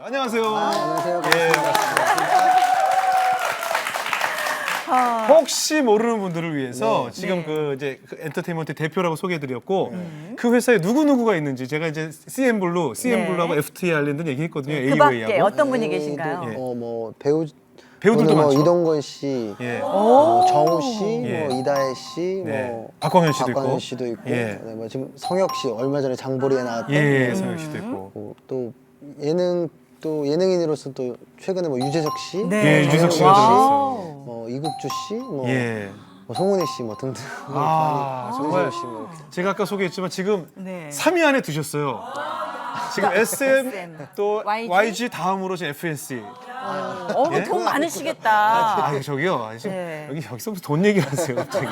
안녕하세요. 안녕하세요. 예, 반갑습니다. 혹시 모르는 분들을 위해서 지금 그 이제 그 엔터테인먼트 대표라고 소개해드렸고 그 회사에 누구 누구가 있는지 제가 이제 CN블루하고 FT 아일랜드 얘기했거든요. 그 밖에 AOA하고 어떤 분이 계신가요? 예. 뭐 배우들도 뭐 많죠. 이동건 씨, 예. 뭐 정우 씨, 예. 뭐 이다혜 씨, 네. 뭐 박광현 씨도 있고. 박광현 씨도 있고, 예. 네, 뭐 지금 성혁 씨 얼마 전에 장보리에 나왔던 예, 성혁 씨도 있고. 또 예능인으로서 또 최근에 뭐 유재석 씨, 네. 예, 유재석 씨가 정영돈 씨, 들어갔어요. 뭐 이국주 씨, 뭐, 예. 뭐 송은혜 씨, 뭐 등등. 아, 정말 씨 뭐 이렇게. 제가 아까 소개했지만 지금 네. 3위 안에 드셨어요. 지금 SM 또 YG? YG 다음으로 지금 FNC. 예? 돈 많으시겠다. 아, 저기요. 지금 네. 여기서 무슨 돈 얘기를 하세요, 갑자기.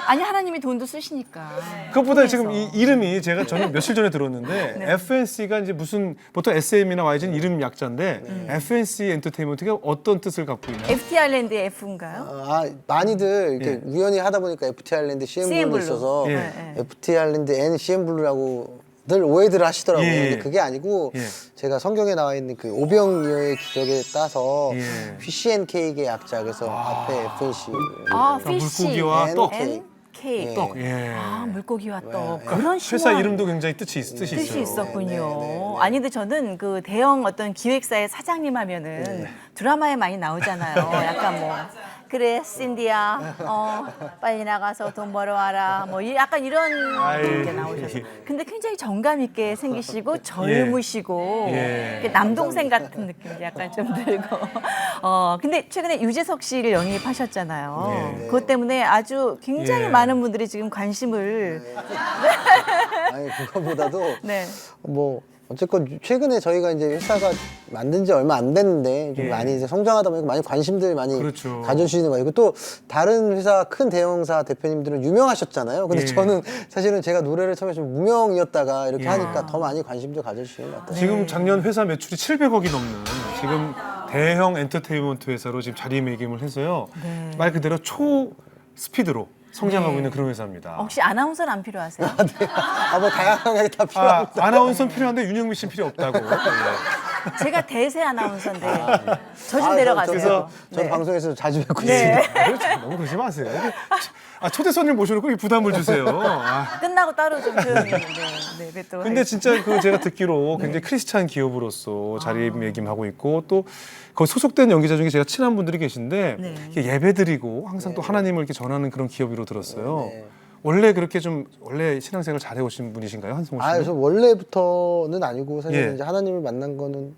아니 하나님이 돈도 쓰시니까. 그것보다 지금 이 이름이 저는 며칠 전에 들었는데 네. FNC가 이제 무슨 보통 SM이나 YG는 이름 약자인데 FNC 엔터테인먼트가 어떤 뜻을 갖고 있나요? FT 아일랜드의 F인가요? 많이들 이렇게 예. 우연히 하다 보니까 FT 아일랜드 CN블루 CN블루. 있어서 예. 네. FT 아일랜드 N CN블루라고 늘 오해들 하시더라고요. 예. 근데 그게 아니고 예. 제가 성경에 나와 있는 그 오병이어의 기적에 따서 예. PCNK의 약자 그래서 앞에 FNC 아, 그러니까 피쉬. 물고기와 N, 떡. K. K. 떡. 예. 아, 물고기와 떡. 예. 그런 회사 신기한 이름도 굉장히 뜻이 뜻이 있어요. 있었군요. 네, 네, 네. 아니 근데 저는 그 대형 어떤 기획사의 사장님 하면은 드라마에 많이 나오잖아요. 약간 뭐 그래 신디야, 빨리 나가서 돈 벌어와라. 뭐 약간 이런 게 나오셨어요. 근데 굉장히 정감 있게 생기시고 젊으시고 예. 이렇게 남동생 같은 느낌이 약간 좀 들고. 근데 최근에 유재석 씨를 영입하셨잖아요. 예. 그것 때문에 아주 굉장히 예. 많은 분들이 지금 관심을 아니 그거보다도 네. 뭐 어쨌건 최근에 저희가 이제 회사가 만든 지 얼마 안 됐는데 좀 예. 많이 이제 성장하다 보니까 많이 관심들 많이 그렇죠. 가져주시는 거예요. 또 다른 회사 큰 대형사 대표님들은 유명하셨잖아요. 근데 예. 저는 사실은 제가 노래를 처음에 좀 무명이었다가 이렇게 하니까 더 많이 관심들 가져주시는 것 같아요. 지금 작년 회사 매출이 700억이 넘는 지금 대형 엔터테인먼트 회사로 지금 자리매김을 해서요. 말 그대로 초 스피드로 성장하고 있는 그런 회사입니다. 혹시 아나운서는 안 필요하세요? 뭐 다양하게 다 필요합니다. 아나운서는 필요한데 윤영미 씨는 필요 없다고. 예. 제가 대세 아나운서인데 저 좀 내려가세요. 그래서 전 방송에서 자주 뵙고 네. 있습니다. 너무 그러지 마세요. 초대 손님 모셔놓고 이 부담을 주세요. 끝나고 따로 좀 조용히 뵙도록 근데 하겠습니다. 진짜 그 제가 듣기로 굉장히 크리스찬 기업으로서 자리매김하고 있고 또 거기 소속된 연기자 중에 제가 친한 분들이 계신데 네. 이렇게 예배드리고 항상 또 하나님을 이렇게 전하는 그런 기업으로 들었어요. 네. 원래 그렇게 좀 원래 신앙생활 잘 해오신 분이신가요, 한성호 씨는? 저 원래부터는 아니고 사실 예. 이제 하나님을 만난 거는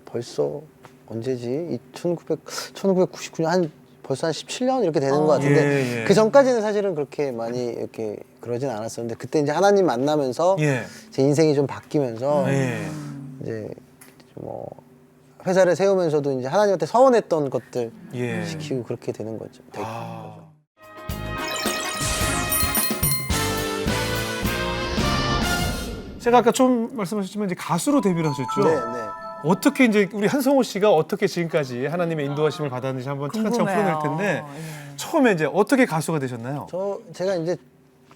벌써 언제지? 1999년 벌써 한 17년 이렇게 되는 것 같은데 예, 예. 그 전까지는 사실은 그렇게 많이 이렇게 그러진 않았었는데 그때 이제 하나님 만나면서 예. 제 인생이 좀 바뀌면서 예. 이제 뭐 회사를 세우면서도 이제 하나님한테 서원했던 것들 예. 지키고 그렇게 되는 거죠. 아. 제가 아까 좀 말씀하셨지만 이제 가수로 데뷔를 하셨죠. 네, 네. 어떻게 이제 우리 한성호 씨가 어떻게 지금까지 하나님의 인도하심을 받았는지 한번 차근차근 궁금해요. 풀어낼 텐데 예. 처음에 이제 어떻게 가수가 되셨나요? 제가 이제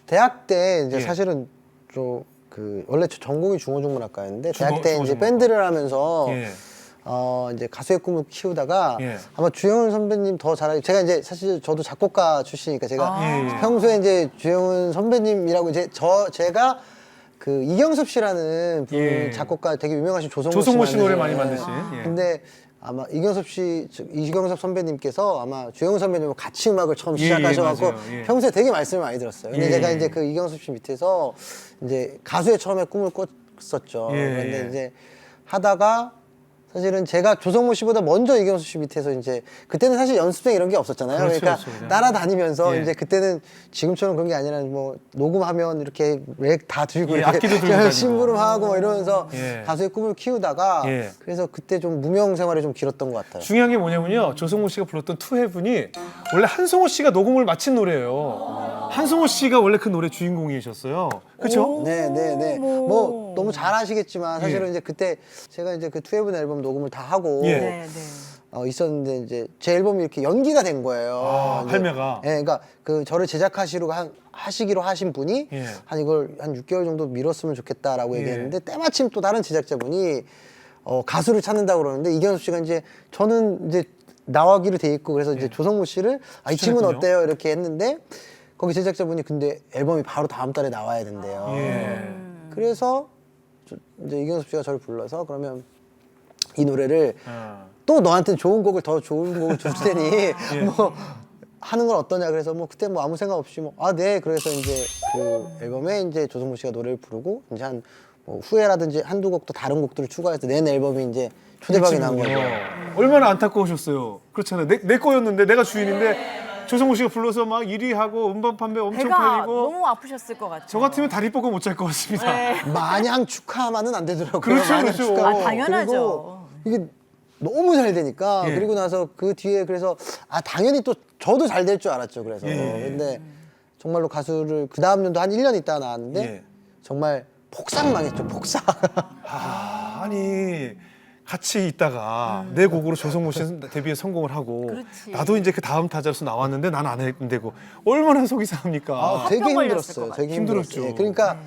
대학 때 이제 예. 사실은 좀 원래 저 전공이 중어중문학과였는데 대학 때 이제 중어중문학과. 밴드를 하면서 예. 이제 가수의 꿈을 키우다가 예. 아마 주영훈 선배님 더 잘 알고 제가 이제 사실 저도 작곡가 출신이니까 제가 예. 평소에 이제 주영훈 선배님이라고 이제 제가 그 이경섭 씨라는 분 예. 작곡가 되게 유명하신 조성모 씨 노래 많이 만드신. 만드신. 예. 근데 아마 이경섭 선배님께서 아마 주영훈 선배님과 같이 음악을 처음 예, 시작하셔갖고 맞아요. 예. 평소에 되게 말씀을 많이 들었어요. 근데 예. 제가 이제 그 이경섭 씨 밑에서 이제 가수의 처음에 꿈을 꿨었죠. 예. 그런데 이제 하다가 사실은 제가 조성모 씨보다 먼저 이경섭 씨 밑에서 이제 그때는 사실 연습생 이런 게 없었잖아요. 그렇죠, 그러니까 그렇죠. 따라다니면서 예. 이제 그때는 지금처럼 그런 게 아니라 뭐 녹음하면 이렇게 렉 다 들고 예, 이렇게 악기도 들고 다니고. 심부름하고 뭐 이러면서 예. 가수의 꿈을 키우다가 예. 그래서 그때 좀 무명 생활이 좀 길었던 것 같아요. 중요한 게 뭐냐면요. 조성모 씨가 불렀던 투 헤븐이 원래 한성호 씨가 녹음을 마친 노래예요. 한성호 씨가 원래 그 노래 주인공이셨어요. 그렇죠? 네네네. 뭐 너무 잘 아시겠지만 사실은 예. 이제 그때 제가 이제 그 투애븐 앨범 녹음을 다 하고 예. 네, 네. 있었는데 이제 제 앨범이 이렇게 연기가 된 거예요. 아, 이제, 발매가? 예, 그러니까 그 저를 하시기로 하신 분이 예. 한 이걸 한 6개월 정도 미뤘으면 좋겠다라고 예. 얘기했는데 때마침 또 다른 제작자분이 가수를 찾는다고 그러는데 이경섭 씨가 이제 저는 이제 나가기로 돼 있고 그래서 이제 조성모 씨를 이 친구는 추천했군요. 어때요? 이렇게 했는데 거기 제작자분이 근데 앨범이 바로 다음 달에 나와야 된대요. 예. 그래서 이제 이경섭 씨가 저를 불러서 그러면 이 노래를 아. 또 너한테는 좋은 곡을 더 좋은 곡을 줄 테니 예. 뭐 하는 건 어떠냐 그래서 뭐 그때 뭐 아무 생각 없이 뭐 네 그래서 이제 그 앨범에 이제 조성모 씨가 노래를 부르고 이제 한 뭐 후회라든지 한두 곡 또 다른 곡들을 추가해서 낸 앨범이 이제 초대박이 난 거죠. 얼마나 안타까우셨어요. 그렇잖아요. 내 거였는데 내가 주인인데 조성모 씨가 불러서 막 1위 하고 음반 판매 엄청 배가 팔리고 너무 아프셨을 것 같아요. 저 같으면 다리 뻗고 못 잘 것 같습니다. 네. 마냥 축하하면은 안 되더라고요. 그렇죠, 마냥 그렇죠. 축하하고. 당연하죠. 그리고 이게 너무 잘 되니까 예. 그리고 나서 그 뒤에 그래서 당연히 또 저도 잘 될 줄 알았죠. 그래서 예. 근데 정말로 가수를 그 다음 년도 한 1년 있다 나왔는데 예. 정말 폭삭 망했죠. 폭삭. 아니 같이 있다가 내 곡으로 조성모 씨 데뷔에 성공을 하고 그렇지. 나도 이제 그 다음 타자로서 나왔는데 난 안 되고 얼마나 속이 상합니까? 되게 합병 걸렸을 힘들었어요. 것 되게 힘들었죠. 힘들었어요. 예, 그러니까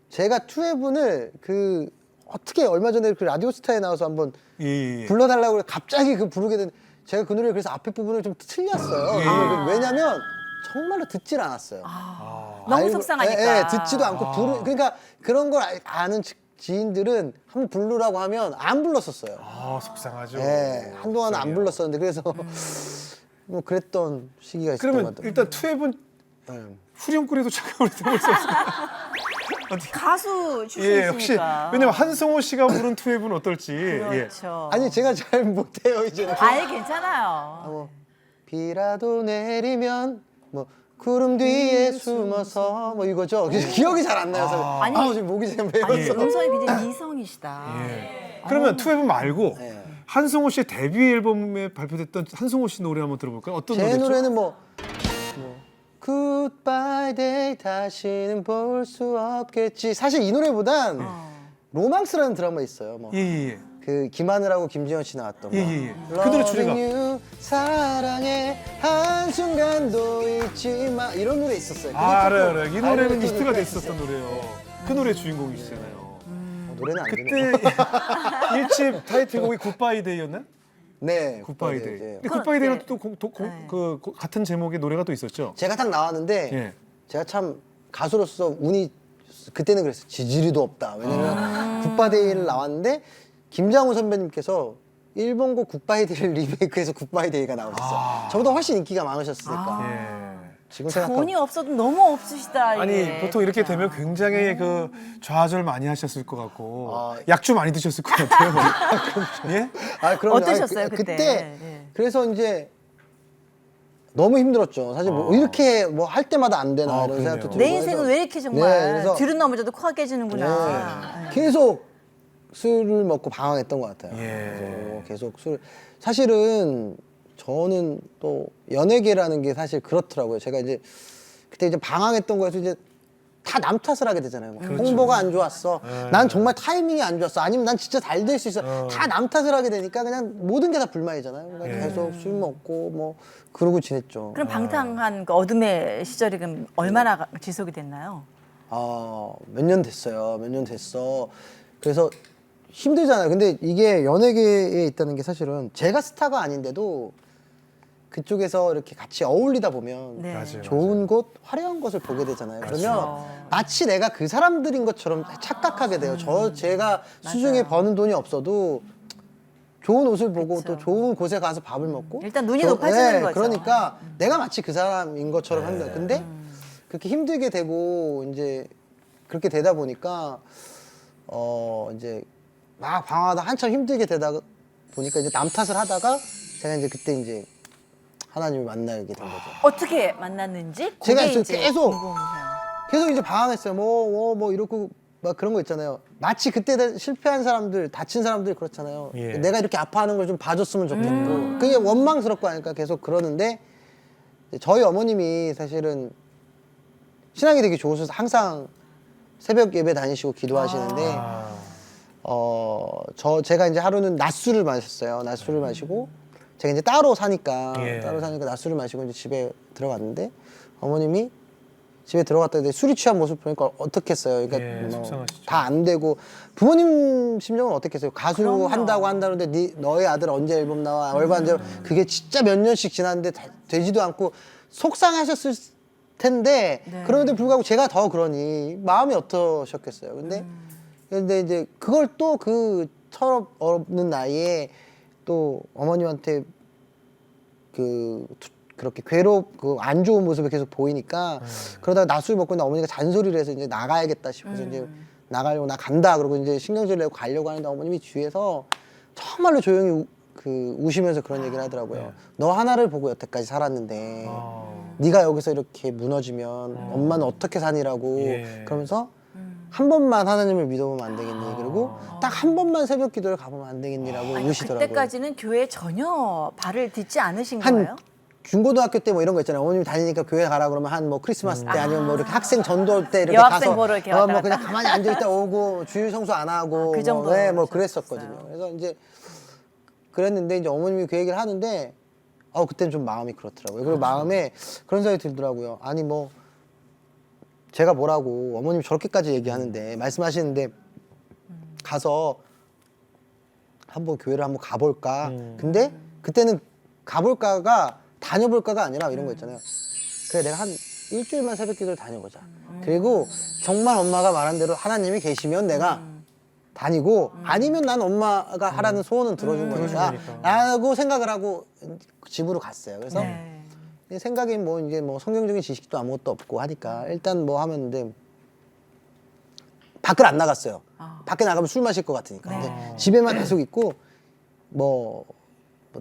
제가 투애분을 그 어떻게 얼마 전에 그 라디오스타에 나와서 한번 예. 불러달라고 그래 갑자기 그 부르게 된 제가 그 노래 그래서 앞에 부분을 좀 틀렸어요. 왜냐면 정말로 듣질 않았어요. 너무 속상하니까. 예, 듣지도 않고 그러니까 그런 걸 아는 지인들은 한번 부르라고 하면 안 불렀었어요. 속상하죠. 예, 한동안 안 속상해요. 불렀었는데 그래서 뭐 그랬던 시기가 있었던 것 그러면 같아요. 일단 투앱은 예. 가수 후렴구리도 잠깐 해볼 수 없어요. 예, 혹시 출신이시니까. 왜냐면 한성호 씨가 부른 투앱은 어떨지. 예. 그렇죠. 아니 제가 잘 못해요 이제는. 아예 괜찮아요. 뭐 비라도 내리면 뭐 구름 뒤에 숨어서 뭐 이거죠. 기억이 잘 안 나요. 아니, 지금 목이 지금 아니 메어서. 음성이 굉장히 미성이시다. 예. 그러면 투앱은 말고 예. 한성호 씨의 데뷔 앨범에 발표됐던 한성호 씨 노래 한번 들어볼까요? 어떤 제 노래죠? 노래는 뭐 Goodbye Day 다시는 볼 수 없겠지. 사실 이 노래보단 로망스라는 드라마 있어요. 뭐. 예. 그 김하늘하고 김지현 씨 나왔던 거. 예. 그 노래 주제가 Loving you, 사랑해 한순간도 잊지 마 이런 노래 있었어요. 알아요. 이 노래는 알고 히트가 있었어요. 됐었던 노래예요. 그 노래 주인공이시잖아요. 노래는 안 되네. 그때 1집 타이틀곡이 굿바이 데이였나요? 네, 굿바이 굿바이 데이. 데이. 근데 굿바이 데이는 네. 또 같은 제목의 노래가 또 있었죠. 제가 딱 나왔는데 예. 제가 참 가수로서 운이 그때는 그랬어요. 지지리도 없다. 왜냐면 굿바이데이를 나왔는데 김장훈 선배님께서 일본곡 굿바이데이를 리메이크해서 굿바이데이가 나오셨어요. 저보다 훨씬 인기가 많으셨으니까. 예. 지금 돈이 생각하면 없어도 너무 없으시다. 아니 이게. 보통 이렇게 되면 굉장히 그 좌절 많이 하셨을 것 같고 아. 약주 많이 드셨을 것 같아요. 예? 그럼요. 어떠셨어요, 그때? 그때 예. 그래서 이제 너무 힘들었죠. 사실 뭐 이렇게 뭐 할 때마다 안 되나 이런 그럼요. 생각도 들고 내 인생은 해서 왜 이렇게 정말 네, 그래서 뒤로 넘어져도 코가 깨지는구나. 계속 술을 먹고 방황했던 것 같아요. 예. 그래서 계속 술. 사실은 저는 또 연예계라는 게 사실 그렇더라고요. 제가 이제 그때 이제 방황했던 거에서 이제 다 남 탓을 하게 되잖아요. 뭐 홍보가 안 좋았어. 난 정말 타이밍이 안 좋았어. 아니면 난 진짜 잘 될 수 있어. 다 남 탓을 하게 되니까 그냥 모든 게 다 불만이잖아요. 그러니까 계속 술 먹고 뭐 그러고 지냈죠. 그럼 방탕한 그 어둠의 시절이 그럼 얼마나 지속이 됐나요? 몇 년 됐어요. 몇 년 됐어. 그래서 힘들잖아요. 근데 이게 연예계에 있다는 게 사실은 제가 스타가 아닌데도 그쪽에서 이렇게 같이 어울리다 보면 네. 맞아요. 좋은 곳, 화려한 것을 보게 되잖아요. 그러면 마치 내가 그 사람들인 것처럼 착각하게 돼요. 제가 수중에 버는 돈이 없어도 좋은 옷을 보고 그쵸. 또 좋은 곳에 가서 밥을 먹고 일단 눈이 높아지는 거죠. 그러니까 내가 마치 그 사람인 것처럼 합니다. 근데 그렇게 힘들게 되고 이제 그렇게 되다 보니까 이제 막 방황하다 한참 힘들게 되다 보니까 이제 남 탓을 하다가 제가 이제 그때 이제 하나님을 만나게 된 거죠. 어떻게 만났는지 제가 그게 이제 이제 계속 궁금해요. 계속 이제 방황했어요. 뭐 이러고 막 그런 거 있잖아요. 마치 그때 실패한 사람들, 다친 사람들 그렇잖아요. 예. 내가 이렇게 아파하는 걸 좀 봐줬으면 좋겠고 그게 원망스럽고 하니까 계속 그러는데 저희 어머님이 사실은 신앙이 되게 좋으셔서 항상 새벽 예배 다니시고 기도하시는데 제가 이제 하루는 낮술을 마셨어요. 낮술을 마시고 제가 이제 따로 사니까 예. 낮술을 마시고 이제 집에 들어갔는데 어머님이 집에 들어갔다 이제 술이 취한 모습 보니까 어떻겠어요. 그러니까 예, 속상하시죠. 다 안 되고 부모님 심정은 어떻겠어요. 가수 그럼요. 한다고 한다는데 너희 아들 언제 앨범 나와 얼마 안 돼. 그게 진짜 몇 년씩 지났는데 되지도 않고 속상하셨을 텐데 네. 그런데 불구하고 제가 더 그러니 마음이 어떠셨겠어요. 근데 이제 그걸 또 그 철없는 나이에 또 어머님한테 그렇게 괴롭고 안 좋은 모습을 계속 보이니까 그러다가 낮술 먹고 있는데 어머니가 잔소리를 해서 이제 나가야겠다 싶어서 이제 나가려고 나 간다 그러고 이제 신경질 내고 가려고 하는데 어머님이 뒤에서 정말로 조용히 우시면서 그런 얘기를 하더라고요. 너 하나를 보고 여태까지 살았는데 네가 여기서 이렇게 무너지면 엄마는 어떻게 사니라고 예. 그러면서 한 번만 하나님을 믿어보면 안 되겠니? 그리고 딱 한 번만 새벽 기도를 가보면 안 되겠니라고 우시더라고요. 그때까지는 교회에 전혀 발을 딛지 않으신 한 거예요? 중고등학교 때 뭐 이런 거 있잖아요. 어머님 다니니까 교회 가라 그러면 한 뭐 크리스마스 때 아니면 뭐 이렇게 학생 전도 때 이렇게 여학생 가서 보러 이렇게 왔다 뭐 그냥 갔다. 가만히 앉아 있다 오고 주일 성수 안 하고 그 정도로 네, 뭐 하셨었어요. 그랬었거든요. 그래서 이제 그랬는데 이제 어머님이 그 얘기를 하는데 그때는 좀 마음이 그렇더라고요. 그리고 마음에 그런 생각이 들더라고요. 아니 뭐 제가 뭐라고 어머님이 저렇게까지 얘기하는데 말씀하시는데 가서 한번 교회를 한번 가볼까. 근데 그때는 가볼까가 다녀볼까가 아니라 이런 거 있잖아요. 그래 내가 한 일주일만 새벽 기도를 다녀보자. 그리고 정말 엄마가 말한 대로 하나님이 계시면 내가 다니고 아니면 난 엄마가 하라는 소원은 들어준 거니까 라고 생각을 하고 집으로 갔어요. 그래서 네. 생각이 뭐 이제 뭐 성경적인 지식도 아무것도 없고 하니까 일단 뭐 하면 근데 밖을 안 나갔어요. 밖에 나가면 술 마실 것 같으니까. 근데 집에만 계속 있고 뭐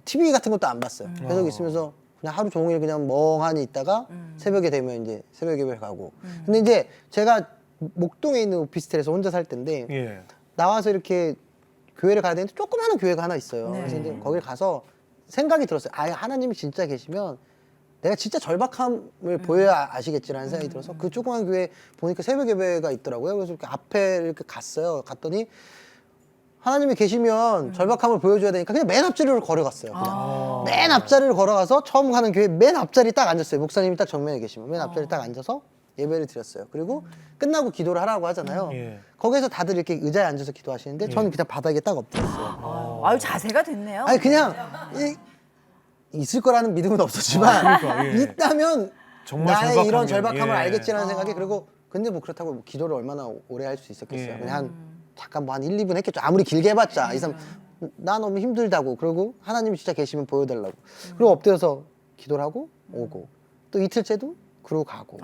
TV 같은 것도 안 봤어요. 계속 있으면서 그냥 하루 종일 그냥 멍하니 있다가 새벽에 되면 이제 새벽 예배 가고. 근데 이제 제가 목동에 있는 오피스텔에서 혼자 살 때인데 예. 나와서 이렇게 교회를 가야 되는데 조그마한 교회가 하나 있어요. 네. 그래서 이제 거길 가서 생각이 들었어요. 아, 하나님이 진짜 계시면 내가 진짜 절박함을 보여야 아시겠지라는 생각이 들어서 그 조그만 교회 보니까 새벽 예배가 있더라고요. 그래서 이렇게 앞에 이렇게 갔어요. 갔더니 하나님이 계시면 절박함을 보여줘야 되니까 그냥 맨 앞자리로 걸어갔어요. 그냥 맨 앞자리를 걸어가서 처음 가는 교회 맨 앞자리 딱 앉았어요. 목사님이 딱 정면에 계시면 맨 앞자리 딱 앉아서 예배를 드렸어요. 그리고 끝나고 기도를 하라고 하잖아요. 예. 거기서 다들 이렇게 의자에 앉아서 기도하시는데 저는 그냥 바닥에 딱 엎드렸어요. 아유 자세가 됐네요. 아니 그냥 있을 거라는 믿음은 없었지만 그러니까, 예. 있다면 정말 나의 절박하면, 이런 절박함을 예. 알겠지라는 생각이 그리고 근데 뭐 그렇다고 뭐 기도를 얼마나 오래 할 수 있었겠어요. 예. 그냥 한 잠깐 뭐 한 1, 2분 했겠죠. 아무리 길게 해봤자 2, 3, 나 너무 힘들다고 그러고 하나님이 진짜 계시면 보여달라고 그리고 엎드려서 기도를 하고 오고 또 이틀째도 그러고 가고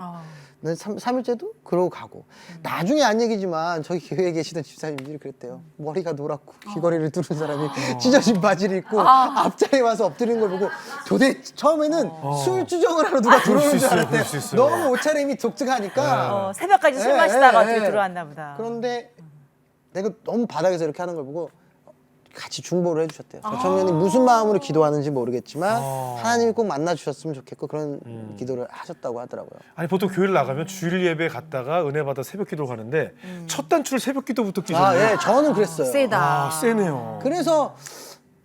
3일째도 그러고 가고 나중에 안 얘기지만 저희 교회에 계시던 집사님들이 그랬대요. 머리가 노랗고 귀걸이를 두른 사람이 찢어진 바지를 입고 앞자리에 와서 엎드리는 걸 보고 도대체 처음에는 술 주정을 하러 누가 그럴 수 들어오는 줄 있어요, 알았대요. 그럴 수 있어요. 너무 옷차림이 독특하니까 새벽까지 술 예, 마시다가 예, 어떻게 예. 들어왔나 보다. 그런데 내가 너무 바닥에서 이렇게 하는 걸 보고 같이 중보를 해주셨대요. 저 청년이 무슨 마음으로 기도하는지 모르겠지만 하나님이 꼭 만나주셨으면 좋겠고 그런 기도를 하셨다고 하더라고요. 아니 보통 교회를 나가면 주일 예배 갔다가 은혜 받아 새벽 기도 가는데 첫 단추를 새벽 기도부터 끼셨네요. 예, 저는 그랬어요. 세다. 아, 세네요. 그래서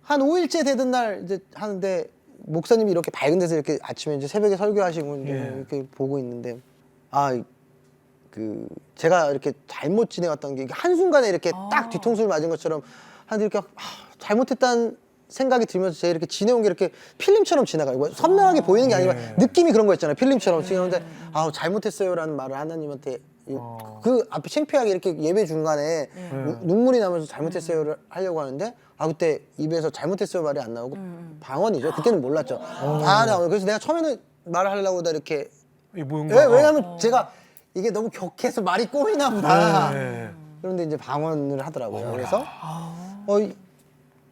한 5일째 되던 날 이제 하는데 목사님이 이렇게 밝은 데서 이렇게 아침에 이제 새벽에 설교하시고 이제 예. 이렇게 보고 있는데 제가 이렇게 잘못 지내왔던 게 한순간에 이렇게 딱 뒤통수를 맞은 것처럼 하는데 이렇게 잘못했다는 생각이 들면서 제가 이렇게 지내온 게 이렇게 필름처럼 지나가요. 뭐 선명하게 보이는 게 아니라 느낌이 그런 거 있잖아요. 필름처럼 지내는데 잘못했어요라는 말을 하나님한테 그 앞에 창피하게 이렇게 예배 중간에 눈물이 나면서 잘못했어요를 하려고 하는데 그때 입에서 잘못했어요 말이 안 나오고 방언이죠. 그때는 몰랐죠. 그래서 내가 처음에는 말을 하려고 다 이렇게 이게 뭔가 왜냐면 제가 이게 너무 격해서 말이 꼬이나 보다. 네. 그런데 이제 방언을 하더라고요. 그래서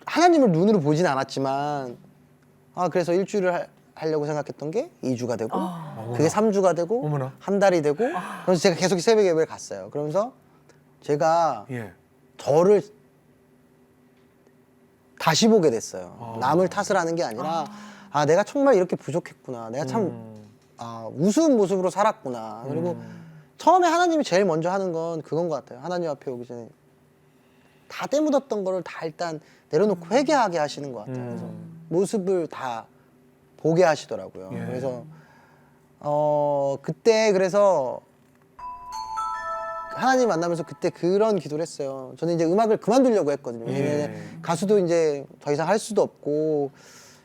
하나님을 눈으로 보진 않았지만 그래서 일주일을 하려고 생각했던 게 2주가 되고 그게 3주가 되고 어머나. 한 달이 되고 그래서 제가 계속 새벽 예배를 갔어요. 그러면서 제가 예. 저를 다시 보게 됐어요. 남을 탓을 하는 게 아니라 내가 정말 이렇게 부족했구나. 내가 참 우스운 모습으로 살았구나. 그리고 처음에 하나님이 제일 먼저 하는 건 그건 것 같아요. 하나님 앞에 오기 전에 다 때묻었던 거를 다 일단 내려놓고 회개하게 하시는 것 같아요. 그래서 모습을 다 보게 하시더라고요. 예. 그래서 그때 그래서 하나님 만나면서 그때 그런 기도를 했어요. 저는 이제 음악을 그만두려고 했거든요. 왜냐면 가수도 이제 더 이상 할 수도 없고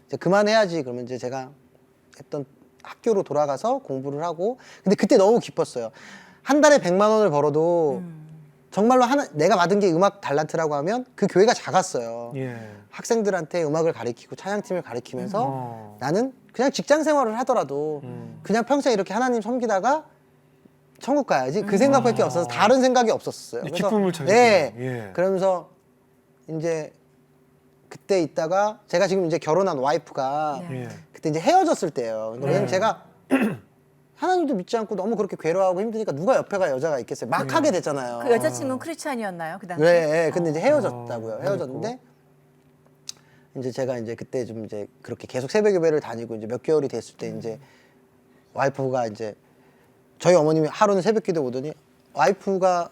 이제 그만해야지. 그러면 이제 제가 했던 학교로 돌아가서 공부를 하고. 근데 그때 너무 기뻤어요. 한 달에 100만 원을 벌어도 정말로 내가 받은 게 음악 달란트라고 하면 그 교회가 작았어요. 예. 학생들한테 음악을 가르치고 찬양팀을 가르치면서 나는 그냥 직장 생활을 하더라도 그냥 평생 이렇게 하나님 섬기다가 천국 가야지 그 생각밖에 없어서 다른 생각이 없었어요. 이 기쁨을 찾았군요. 네. 예. 그러면서 이제 그때 있다가 제가 지금 이제 결혼한 와이프가 예. 그때 이제 헤어졌을 때예요. 근데 왜냐면 제가 하나님도 믿지 않고 너무 그렇게 괴로워하고 힘드니까 누가 옆에가 여자가 있겠어요. 막 하게 됐잖아요. 그 여자친구는 크리스찬이었나요? 그 당시? 네, 네. 근데 이제 헤어졌다고요. 헤어졌는데 이제 제가 이제 그때 좀 이제 그렇게 계속 새벽 예배를 다니고 이제 몇 개월이 됐을 때 이제 와이프가 이제 저희 어머님이 하루는 새벽기도 오더니 와이프가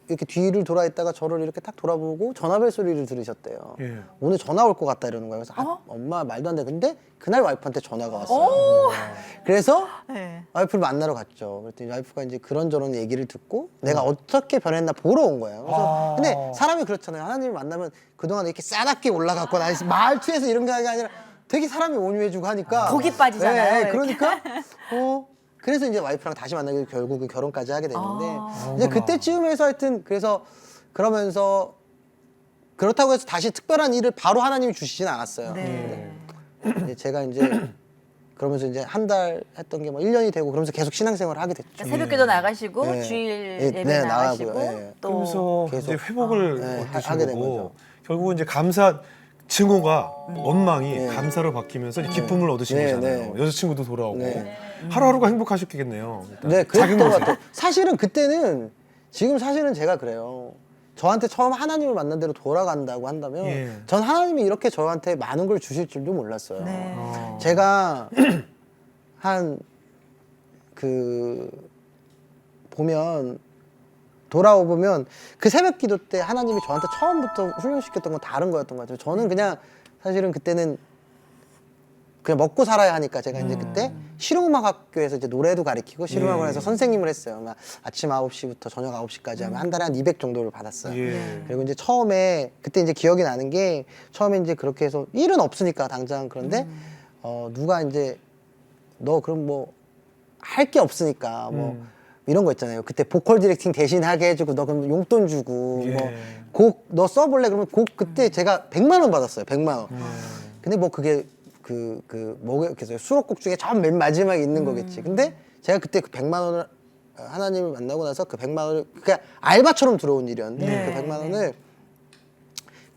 이렇게 뒤를 돌아 있다가 저를 이렇게 딱 돌아보고 전화벨 소리를 들으셨대요. 예. 오늘 전화 올 것 같다 이러는 거예요. 그래서 엄마 말도 안 돼. 근데 그날 와이프한테 전화가 왔어요. 그래서 네. 와이프를 만나러 갔죠. 그랬더니 와이프가 이제 그런저런 얘기를 듣고 내가 어떻게 변했나 보러 온 거예요. 그래서 근데 사람이 그렇잖아요. 하나님을 만나면 그동안 이렇게 싸납게 올라갔거나 말투에서 이런 게 아니라 되게 사람이 온유해지고 하니까 독이 빠지잖아요, 네, 이렇게. 그러니까 그래서 이제 와이프랑 다시 만나게 결국은 결혼까지 하게 됐는데 이제 그때쯤에서 하여튼 그래서 그러면서 그렇다고 해서 다시 특별한 일을 바로 하나님이 주시진 않았어요. 네. 이제 제가 이제 그러면서 이제 한 달 했던 게 뭐 1년이 되고 그러면서 계속 신앙생활을 하게 됐죠. 그러니까 새벽기도 나가시고 네. 주일 예, 예배 네, 나가시고 나가고요. 예. 또 그러면서 계속. 이제 회복을 네, 얻으신 하게 된 거고 거죠. 결국은 이제 감사 증오가 원망이 감사로 바뀌면서 이제 기쁨을 얻으신 네, 거잖아요. 네. 여자친구도 돌아오고 네. 하루하루가 행복하셨겠네요. 일단. 네, 작은 그랬던 것 것에. 같아요. 사실은 그때는 지금 사실은 제가 그래요. 저한테 처음 하나님을 만난 대로 돌아간다고 한다면 예. 전 하나님이 이렇게 저한테 많은 걸 주실 줄도 몰랐어요. 네. 제가 한 보면 돌아오면 그 새벽 기도 때 하나님이 저한테 처음부터 훈련시켰던 건 다른 거였던 것 같아요. 저는 그냥 사실은 그때는 그냥 먹고 살아야 하니까 제가 이제 그때 실용음악학교에서 이제 노래도 가르치고 실용음악원에서 선생님을 했어요. 막 아침 9시부터 저녁 9시까지 하면 한 달에 한 200 정도를 받았어요. 예. 그리고 이제 처음에 그때 이제 기억이 나는 게 처음에 이제 그렇게 해서 일은 없으니까 당장 그런데 누가 이제 너 그럼 뭐 할 게 없으니까 뭐 이런 거 있잖아요. 그때 보컬 디렉팅 대신 하게 해주고 너 그럼 용돈 주고 예. 뭐 곡 너 써볼래 그러면 곡 그때 제가 100만 원 받았어요. 100만 원. 근데 뭐 그게 뭐겠어요. 수록곡 중에 맨 마지막에 있는 거겠지. 근데 제가 그때 그 100만 원을 하나님을 만나고 나서 그 100만 원을 그냥 알바처럼 들어온 일이었는데 네. 그 100만 원을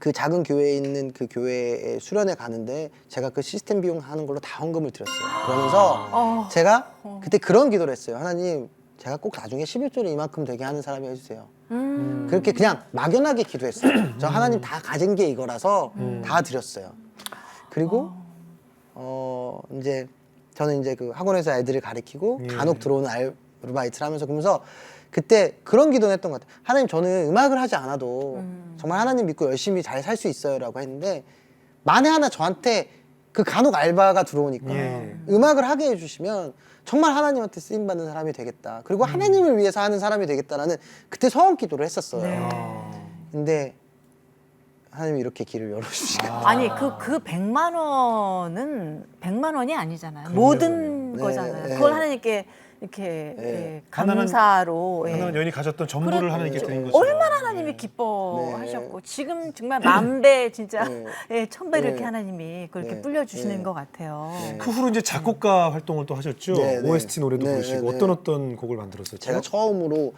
그 작은 교회에 있는 그 교회에 수련회 가는데 제가 그 시스템 비용 하는 걸로 다 헌금을 드렸어요. 그러면서 제가 그때 그런 기도를 했어요. 하나님, 제가 꼭 나중에 11조를 이만큼 되게 하는 사람이 해주세요. 그렇게 그냥 막연하게 기도했어요. 저 하나님 다 가진 게 이거라서 다 드렸어요. 그리고 이제 저는 이제 그 학원에서 애들을 가르치고 간혹 들어오는 아르바이트를 하면서 그러면서 그때 그런 기도를 했던 것 같아요. 하나님, 저는 음악을 하지 않아도 정말 하나님 믿고 열심히 잘 살 수 있어요라고 했는데 만에 하나 저한테 그 간혹 알바가 들어오니까 음악을 하게 해주시면 정말 하나님한테 쓰임 받는 사람이 되겠다. 그리고 하나님을 위해서 하는 사람이 되겠다라는 그때 소원 기도를 했었어요. 네. 근데 하나님이 이렇게 길을 열어주시니까 아니 그 100만 원은 100만 원이 아니잖아요. 모든 네, 거잖아요. 네. 그걸 하나님께 이렇게 네. 감사로 하나는 여인이 가졌던 전부를 그래, 하나님께 드린 거죠. 얼마나 하나님이 기뻐하셨고 네. 지금 정말 만배 진짜 네. 예, 천배 이렇게 네. 하나님이 그렇게 네. 불려주시는 네. 것 같아요. 그 후로 이제 작곡가 활동을 또 하셨죠. 네, 네. OST 노래도 네, 부르시고 네, 어떤 곡을 만들었었죠? 제가 처음으로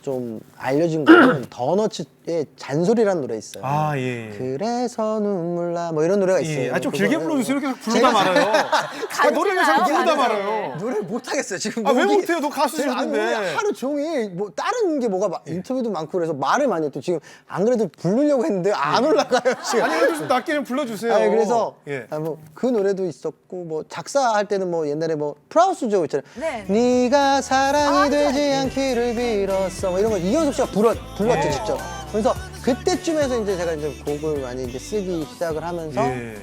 좀 알려진 거는 더너츠의 잔소리라는 노래 있어요. 아 예. 그래서 눈물 나 뭐 이런 노래가 있어요. 예. 좀 길게 그거는- 불러주세요. 이렇게 부르다 말아요. 노래를 잘 부르다 말아요. 노래 못 하겠어요. 지금 아, 왜 목이- 못해요? 너 가수셨는데. 제가 아니, 하루 종일 뭐 다른 게 뭐가 인터뷰도 많고 그래서 말을 많이 했죠. 지금 안 그래도 부르려고 했는데 안 올라가요. 지금. 아니 그래도 좀 낮게는 불러주세요. 아니, 그래서 예. 뭐그 노래도 있었고 뭐 작사할 때는 뭐 옛날에 뭐 프라우스조 있잖아요. 네. 네가 사랑이 되지 않기를 빌었어. 뭐 이런 거 이현석 씨가 불렀죠, 직접. 그래서 그때쯤에서 이제 제가 이제 곡을 많이 이제 쓰기 시작을 하면서 예.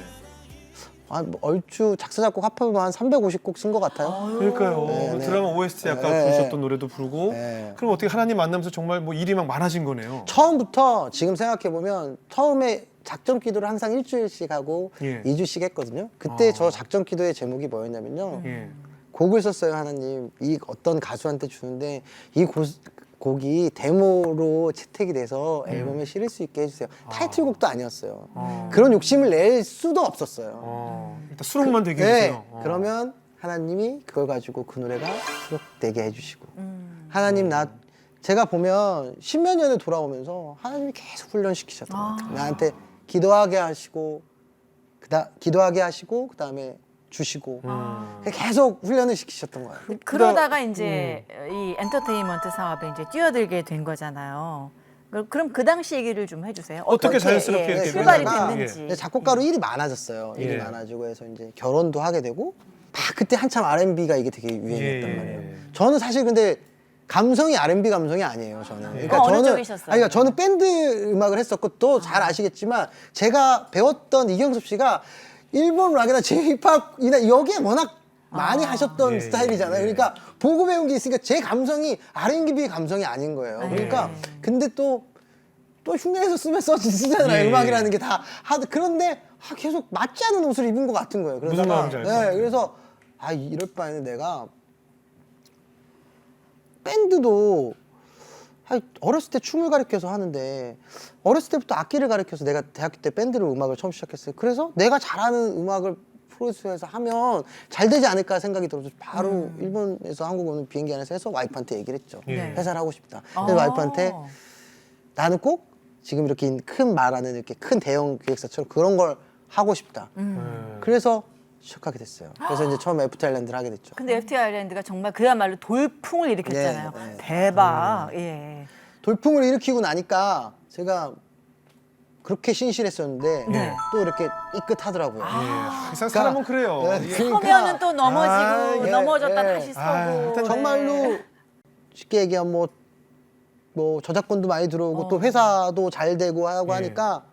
뭐 얼추 작사 작곡 합하면 한 350곡 쓴 것 같아요. 그러니까요. 네, 네. 드라마 OST 아까 네, 부르셨던 네. 노래도 부르고 네. 그럼 어떻게 하나님 만나면서 정말 뭐 일이 막 많아진 거네요. 처음부터 지금 생각해 보면 처음에 작전 기도를 항상 일주일씩 하고 예. 2주씩 했거든요. 그때 아. 저 작전 기도의 제목이 뭐였냐면요. 예. 곡을 썼어요. 하나님 이 어떤 가수한테 주는데 이 곡이 데모로 채택이 돼서 앨범에 실을 수 있게 해주세요. 타이틀곡도 아니었어요. 그런 욕심을 낼 수도 없었어요. 일단 수록만 되게 네. 해주세요. 그러면 하나님이 그걸 가지고 그 노래가 수록되게 해주시고 하나님 제가 보면 십몇 년을 돌아오면서 하나님이 계속 훈련시키셨던 것 같아요. 나한테 기도하게 하시고 기도하게 하시고 그다음에 주시고 계속 훈련을 시키셨던 거예요. 그러다가 이제 이 엔터테인먼트 사업에 이제 뛰어들게 된 거잖아요. 그럼 그 당시 얘기를 좀 해주세요. 어떻게 자연스럽게 예, 이렇게 출발이 그러다가 됐는지. 이제 작곡가로 일이 많아졌어요. 일이 예. 많아지고 해서 이제 결혼도 하게 되고 그때 한참 R&B가 이게 되게 유행했단 예. 말이에요. 저는 사실 근데 감성이 R&B 감성이 아니에요. 저는. 그러니까 어느 저는 쪽이셨어요? 그러니까 저는 밴드 음악을 했었고 또 잘 아시겠지만 제가 배웠던 이경섭 씨가 일본 락이나 J-팝이나 여기에 워낙 많이 하셨던 예, 스타일이잖아요. 예. 그러니까 보고 배운 게 있으니까 제 감성이 R&B 감성이 아닌 거예요. 그러니까 근데 또 흉내내서 쓰면 쓰잖아요. 예. 음악이라는 게 다 그런데 계속 맞지 않은 옷을 입은 것 같은 거예요. 무슨 마음인지 알 것 같아요. 그래서 이럴 바에는 내가 밴드도 어렸을 때 춤을 가르쳐서 하는데 어렸을 때부터 악기를 가르쳐서 내가 대학교 때 밴드로 음악을 처음 시작했어요. 그래서 내가 잘하는 음악을 프로듀스해서 하면 잘 되지 않을까 생각이 들어서 바로 일본에서 한국 오는 비행기 안에서 해서 와이프한테 얘기를 했죠. 예. 회사를 하고 싶다. 근데 와이프한테 나는 꼭 지금 이렇게 큰 말하는 이렇게 큰 대형 기획사처럼 그런 걸 하고 싶다. 그래서 시작하게 됐어요. 그래서 이제 처음 FT 아일랜드를 하게 됐죠. 근데 FT 아일랜드가 정말 그야말로 돌풍을 일으켰잖아요. 네, 네. 대박. 예. 돌풍을 일으키고 나니까 제가 그렇게 신실했었는데 네. 또 이렇게 삐끗하더라고요. 사람은 그래요. 네, 예. 그러니까 서면은 또 넘어지고 아, 예, 넘어졌다 예. 다시 서고. 하여튼 정말로 쉽게 얘기하면 뭐 저작권도 많이 들어오고 또 회사도 잘 되고 하고 예. 하니까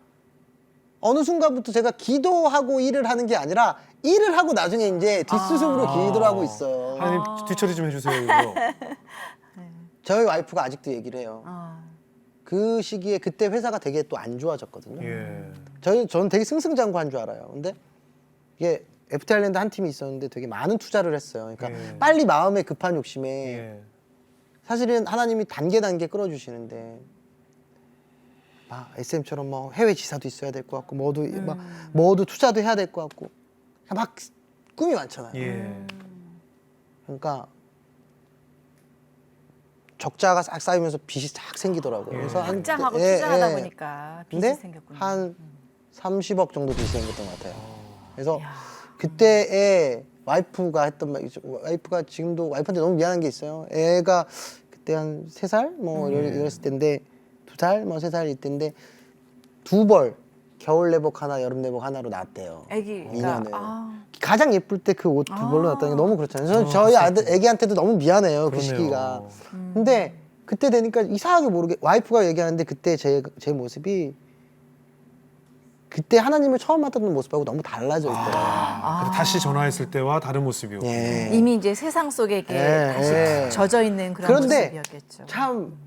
어느 순간부터 제가 기도하고 일을 하는 게 아니라 일을 하고 나중에 이제 뒷수습으로 기도를 하고 있어요. 하나님 뒤처리 좀 해주세요. 이거. 저희 와이프가 아직도 얘기를 해요. 어. 그 시기에 그때 회사가 되게 또 안 좋아졌거든요. 예. 저는 되게 승승장구한 줄 알아요. 근데 이게 FT 아일랜드 한 팀이 있었는데 되게 많은 투자를 했어요. 그러니까 예. 빨리 마음에 급한 욕심에 예. 사실은 하나님이 단계 끌어주시는데 막 SM처럼 뭐 해외 지사도 있어야 될 것 같고 뭐도 투자도 해야 될 것 같고 막 꿈이 많잖아요. 예. 그러니까 적자가 싹 쌓이면서 빚이 싹 생기더라고요. 그래서 한 확장하고 예, 투자하다 예. 보니까 빚이 근데 생겼군요. 한 30억 정도 빚이 생겼던 것 같아요. 그래서 그때에 와이프가 했던 말이죠. 와이프가 지금도 와이프한테 너무 미안한 게 있어요. 애가 그때 한 3살 뭐 이랬을 때인데 2살 뭐 3살 이때인데 2벌 겨울 내복 하나 여름 내복 하나로 낳았대요. 애기가 2년을. 아. 가장 예쁠 때 그 옷 2벌로 낳았다는 게 너무 그렇잖아요. 저는 저희 애기한테도 너무 미안해요. 그 그러네요. 시기가. 근데 그때 되니까 이상하게 모르게 와이프가 얘기하는데 그때 제 모습이 그때 하나님을 처음 만났던 모습하고 너무 달라져 있더라고요. 그래서 다시 전화했을 때와 다른 모습이요. 예. 이미 이제 세상 속에 이렇게 예, 다시 예. 젖어 있는 그런 그런데 모습이었겠죠. 참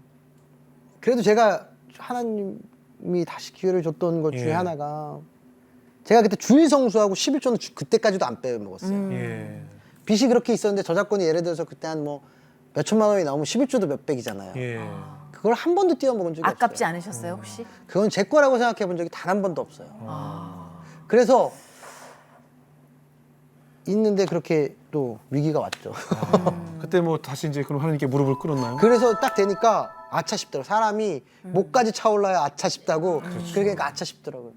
그래도 제가 하나님이 다시 기회를 줬던 것 중에 예. 하나가 제가 그때 주일 성수하고 11조는 그때까지도 안 빼먹었어요. 예. 빚이 그렇게 있었는데 저작권이 예를 들어서 그때 한 뭐 몇천만 원이 나오면 11조도 몇백이잖아요. 예. 그걸 한 번도 띄워먹은 적이 아깝지 없어요. 않으셨어요 혹시? 그건 제 거라고 생각해 본 적이 단 한 번도 없어요. 그래서 있는데 그렇게 또 위기가 왔죠. 그때 뭐 다시 이제 그럼 하나님께 무릎을 꿇었나요? 그래서 딱 되니까 아차 싶더라고요. 사람이 목까지 차올라야 아차 싶다고 그러니까 아차 싶더라고요.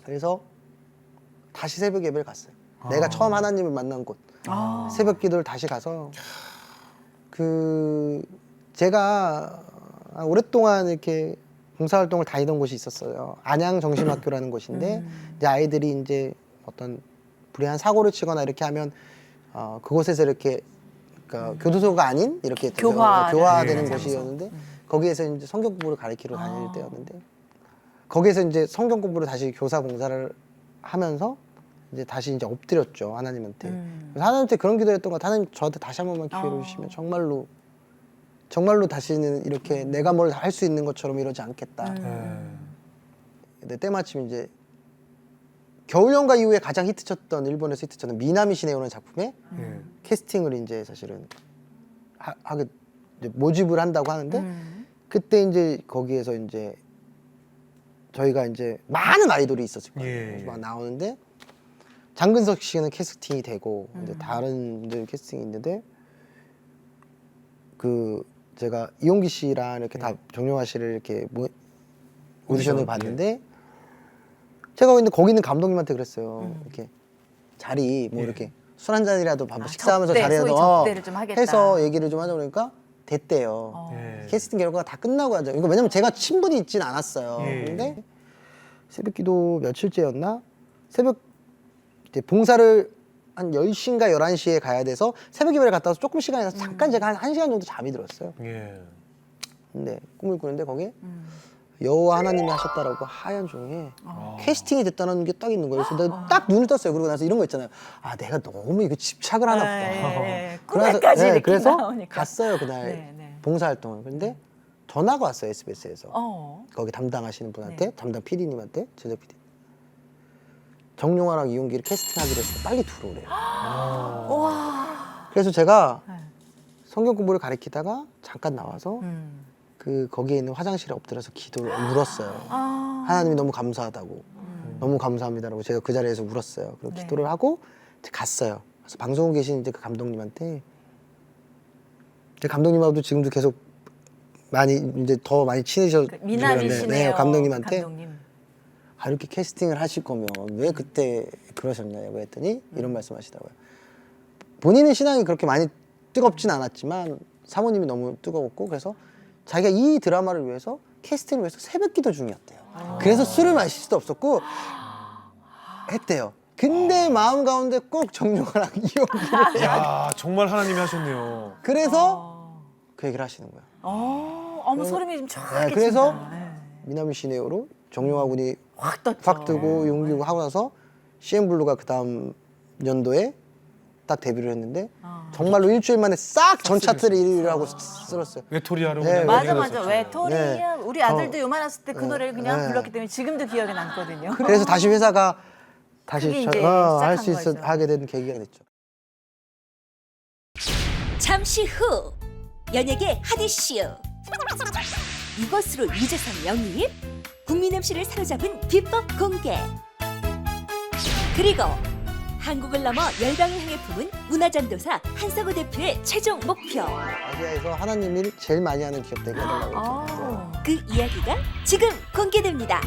그래서 다시 새벽 예배를 갔어요. 내가 처음 하나님을 만난 곳 새벽 기도를 다시 가서 제가 오랫동안 이렇게 봉사활동을 다니던 곳이 있었어요. 안양 정신학교라는 곳인데 이제 아이들이 이제 어떤 불의한 사고를 치거나 이렇게 하면 그곳에서 이렇게 그러니까 교도소가 아닌 이렇게 교화되는 네. 곳이었는데 거기에서 이제 성경 공부를 가르치러 다닐 때였는데 거기에서 이제 성경 공부를 다시 교사 봉사를 하면서 이제 다시 이제 엎드렸죠 하나님한테. 그래서 하나님한테 그런 기도했던 것. 하나님 저한테 다시 한 번만 기회를 주시면 정말로 다시는 이렇게 내가 뭘 할 수 있는 것처럼 이러지 않겠다. 근데 때마침 이제 겨울연가 이후에 가장 히트쳤던 일본에서 히트쳤던 미나미 시네요라는 작품에 캐스팅을 이제 사실은 하게 이제 모집을 한다고 하는데 그때 이제 거기에서 이제 저희가 이제 많은 아이돌이 있었을 거예요. 예. 그래서 막 나오는데 장근석 씨는 캐스팅이 되고 이제 다른 분들 캐스팅이 있는데 그 제가 이용기 씨랑 이렇게 다 정용화 씨를 이렇게 오디션을 봤는데 제가 근데 거기 있는 감독님한테 그랬어요. 이렇게 자리 뭐 이렇게 술 한 잔이라도 밥 식사하면서 접대, 자리에서 소위 접대를 좀 하겠다. 해서 얘기를 좀 하자 그러니까 됐대요. 캐스팅 결과가 다 끝나고 하죠. 이거 왜냐면 제가 친분이 있진 않았어요. 예. 근데 새벽기도 며칠째였나? 새벽 이제 봉사를 한 10시인가 11시에 가야 돼서 새벽 예배를 갔다 와서 조금 시간이 나서 잠깐 제가 한 1시간 정도 잠이 들었어요. 예. 근데 꿈을 꾸는데 거기에 여호와 하나님이 하셨다라고 하얀 종이에 캐스팅이 됐다는 게 딱 있는 거예요. 그래서 내가 딱 눈을 떴어요. 그러고 나서 이런 거 있잖아요. 아 내가 너무 이거 집착을 하나 보다. 꿈에까지 이렇게 그래서 나오니까. 갔어요 그날 네, 네. 봉사활동을. 근데 전화가 왔어요 SBS에서. 어. 거기 담당하시는 분한테 네. 담당 PD님한테 제작 PD. 정용화랑 이용기를 캐스팅하기로 했으니까 빨리 들어오래요. 와. 그래서 제가 네. 성경 공부를 가리키다가 잠깐 나와서 그 거기에 있는 화장실에 엎드려서 기도를 울었어요. 아. 하나님이 너무 감사하다고 너무 감사합니다라고 제가 그 자리에서 울었어요. 그리고 네. 기도를 하고 이제 갔어요. 그래서 방송국 계신 이제 그 감독님한테 제 감독님하고도 지금도 계속 많이 이제 더 많이 친해져 그 미남이시네요. 네, 감독님한테 감독님. 아, 이렇게 캐스팅을 하실 거면 왜 그때 그러셨냐고 했더니 이런 말씀하시더라고요. 본인의 신앙이 그렇게 많이 뜨겁진 않았지만 사모님이 너무 뜨거웠고 그래서 자기가 이 드라마를 위해서 캐스팅을 위해서 새벽기도 중이었대요. 그래서 술을 마실 수도 없었고 했대요. 근데 마음 가운데 꼭 정용화랑 이용기를 야 정말 하나님이 하셨네요. 그래서 그 얘기를 하시는 거예요. 어머 소름이 좀 쫙 네, 끼친다. 그래서 네. 미나미 시네요로 정용화 군이 확 떴죠. 확 뜨고 용기고 하고 나서 CN블루가 그 다음 연도에 딱 데뷔를 했는데 정말로 일주일 만에 싹 전 차트를 1위를 하고 쓸었어요. 외톨이하러 네, 그냥 맞아 어디가 맞아. 됐었죠. 외톨이야. 네. 우리 아들도 요만했을 때 그 노래를 그냥 네. 불렀기 때문에 지금도 기억에 남거든요. 그래서 다시 회사가 다시 그게 이제 할 수 시작한 있어 거죠. 하게 된 계기가 됐죠. 잠시 후 연예계 한 이슈 이것으로 유재석 영입 국민 MC를 사로잡은 비법 공개 그리고 한국을 넘어 열방을 향해 품은 문화전도사 한석호 대표의 최종 목표 아시아에서 하나님 일 제일 많이 하는 기업 되게 해달라고 했죠. 그 이야기가 지금 공개됩니다.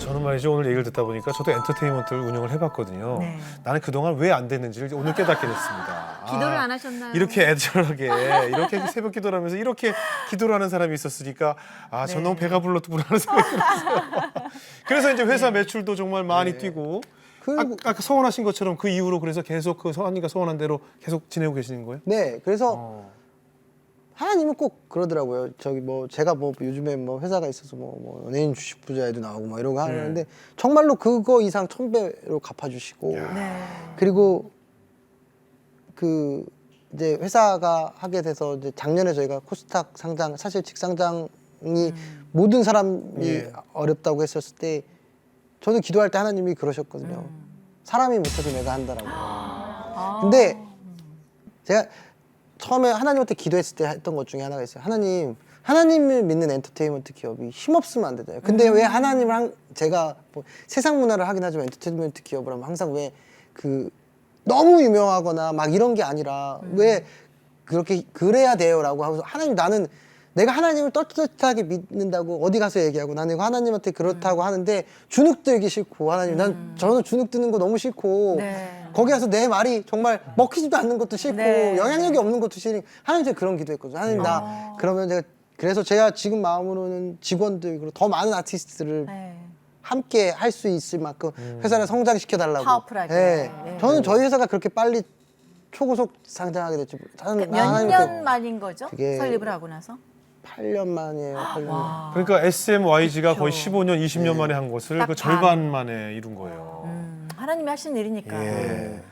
저는 말이죠 오늘 얘기를 듣다 보니까 저도 엔터테인먼트를 운영을 해봤거든요. 네. 나는 그동안 왜 안 됐는지를 오늘 깨닫게 됐습니다. 기도를 안 하셨나요? 이렇게 애절하게 이렇게 새벽 기도를 하면서 이렇게 기도를 하는 사람이 있었으니까 아, 저 네. 너무 배가 불렀구나 하는 생각이 들었어요. 그래서 이제 회사 매출도 정말 많이 뛰고 그리고 아까 소원하신 것처럼 그 이후로 그래서 계속 그 언니가 소원한 대로 계속 지내고 계시는 거예요? 네, 그래서 하나님은 꼭 그러더라고요. 저기 뭐 제가 뭐 요즘에 뭐 회사가 있어서 뭐 연예인 주식 부자에도 나오고 뭐 이런 거 하는데 정말로 그거 이상 1000배로 갚아주시고 네. 그리고 그 이제 회사가 하게 돼서 이제 작년에 저희가 코스닥 상장 사실 직상장이 모든 사람이 예. 어렵다고 했었을 때 저는 기도할 때 하나님이 그러셨거든요. 사람이 못해도 내가 한다라고. 근데 제가 처음에 하나님한테 기도했을 때 했던 것 중에 하나가 있어요. 하나님을 믿는 엔터테인먼트 기업이 힘없으면 안 되잖아요. 근데 왜 하나님을 제가 뭐 세상 문화를 하긴 하지만 엔터테인먼트 기업을 하면 항상 왜 그 너무 유명하거나 막 이런 게 아니라 왜 그렇게 그래야 돼요라고 하면서 하나님 나는 내가 하나님을 떳떳하게 믿는다고 어디 가서 얘기하고 나는 이거 하나님한테 그렇다고 하는데 주눅 들기 싫고 하나님 저는 주눅 드는 거 너무 싫고 네. 거기 가서 내 말이 정말 먹히지도 않는 것도 싫고 네. 영향력이 없는 것도 싫으니 하나님한테 그런 기도했거든요. 하나님 나 그러면 제가 지금 마음으로는 직원들 그리고 더 많은 아티스트를 네. 함께 할 수 있을 만큼 회사를 성장시켜 달라고. 파워풀하게. 네. 네. 저는 저희 회사가 그렇게 빨리 초고속 상장하게 됐지. 몇 년 만인 거죠? 그게- 설립을 하고 나서? 8년 만이에요. 8년. 그러니까 SMYG가 그쵸. 거의 15년, 20년 만에 한 것을 딱 그 절반 만에 이룬 거예요. 하나님이 하신 일이니까. 예.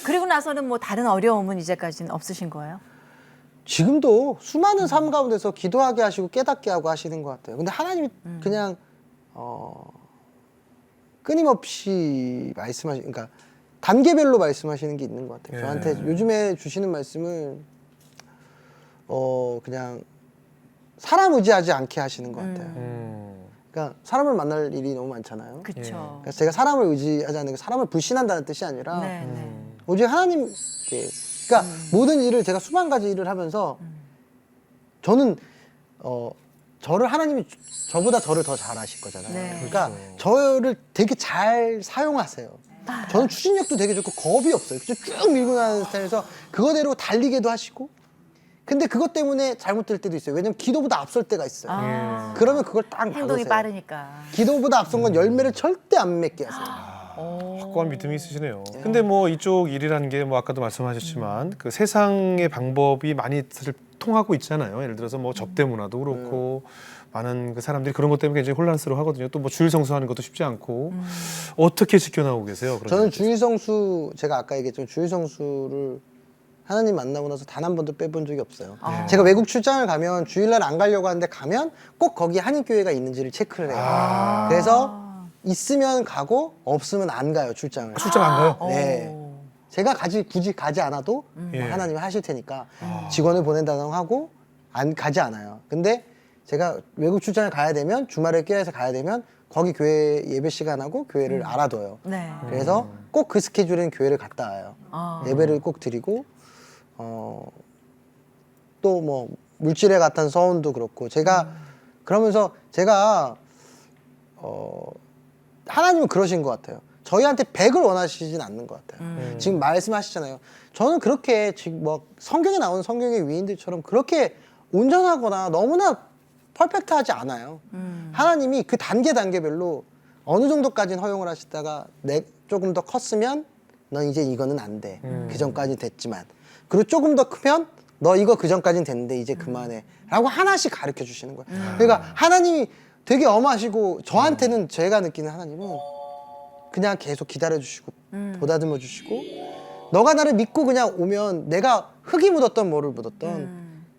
그리고 나서는 뭐 다른 어려움은 이제까지는 없으신 거예요? 지금도 수많은 삶 가운데서 기도하게 하시고 깨닫게 하고 하시는 것 같아요. 근데 하나님이 그냥 끊임없이 그러니까 단계별로 말씀하시는 게 있는 것 같아요. 예. 저한테 요즘에 주시는 말씀은 그냥 사람 의지하지 않게 하시는 것 같아요. 그러니까 사람을 만날 일이 너무 많잖아요. 그렇죠. 그래서 제가 사람을 의지하지 않는 게 사람을 불신한다는 뜻이 아니라 네, 네. 오직 하나님께 그러니까 모든 일을 제가 수만 가지 일을 하면서 저는 저를 하나님이 저보다 저를 더 잘 아실 거잖아요. 네. 그러니까 저를 되게 잘 사용하세요. 저는 추진력도 되게 좋고 겁이 없어요. 그냥 쭉 밀고 나가는 스타일에서 그거대로 달리게도 하시고 근데 그것 때문에 잘못될 때도 있어요. 왜냐면 기도보다 앞설 때가 있어요. 그러면 그걸 딱 행동이 막으세요. 빠르니까. 기도보다 앞선 건 열매를 절대 안 맺게 하세요. 확고한 믿음이 있으시네요. 근데 뭐 이쪽 일이라는 게 뭐 아까도 말씀하셨지만 그 세상의 방법이 많이 사실 통하고 있잖아요. 예를 들어서 뭐 접대 문화도 그렇고 많은 그 사람들이 그런 것 때문에 굉장히 혼란스러워 하거든요. 또 뭐 주일 성수하는 것도 쉽지 않고 어떻게 지켜나오고 계세요? 그런 저는 일들? 주일 성수 제가 아까 얘기했지만 주일 성수를 하나님 만나고 나서 단 한 번도 빼본 적이 없어요. 제가 외국 출장을 가면 주일날 안 가려고 하는데 가면 꼭 거기 한인교회가 있는지를 체크를 해요. 그래서 있으면 가고 없으면 안 가요 출장을. 출장 안 가요? 네. 제가 굳이 가지 않아도 예. 하나님이 하실 테니까 직원을 보낸다고 하고 안 가지 않아요. 근데 제가 외국 출장을 가야 되면 주말에 껴서 가야 되면 거기 교회 예배 시간하고 교회를 알아둬요. 네. 그래서 꼭 그 스케줄엔 교회를 갔다 와요. 예배를 꼭 드리고 또 뭐 물질에 같은 서원도 그렇고 제가 그러면서 제가 하나님은 그러신 것 같아요. 저희한테 100을 원하시진 않는 것 같아요. 지금 말씀하시잖아요. 저는 그렇게 지금 뭐 성경에 나오는 성경의 위인들처럼 그렇게 온전하거나 너무나 퍼펙트하지 않아요. 하나님이 그 단계별로 어느 정도까지는 허용을 하시다가 조금 더 컸으면 넌 이제 이거는 안 돼. 그 전까지는 됐지만. 그리고 조금 더 크면 너 이거 그 전까지는 됐는데 이제 그만해. 라고 하나씩 가르쳐 주시는 거예요. 그러니까 하나님이 되게 엄하시고 저한테는 제가 느끼는 하나님은 그냥 계속 기다려 주시고 보다듬어 주시고 너가 나를 믿고 그냥 오면 내가 흙이 묻었던 뭐를 묻었던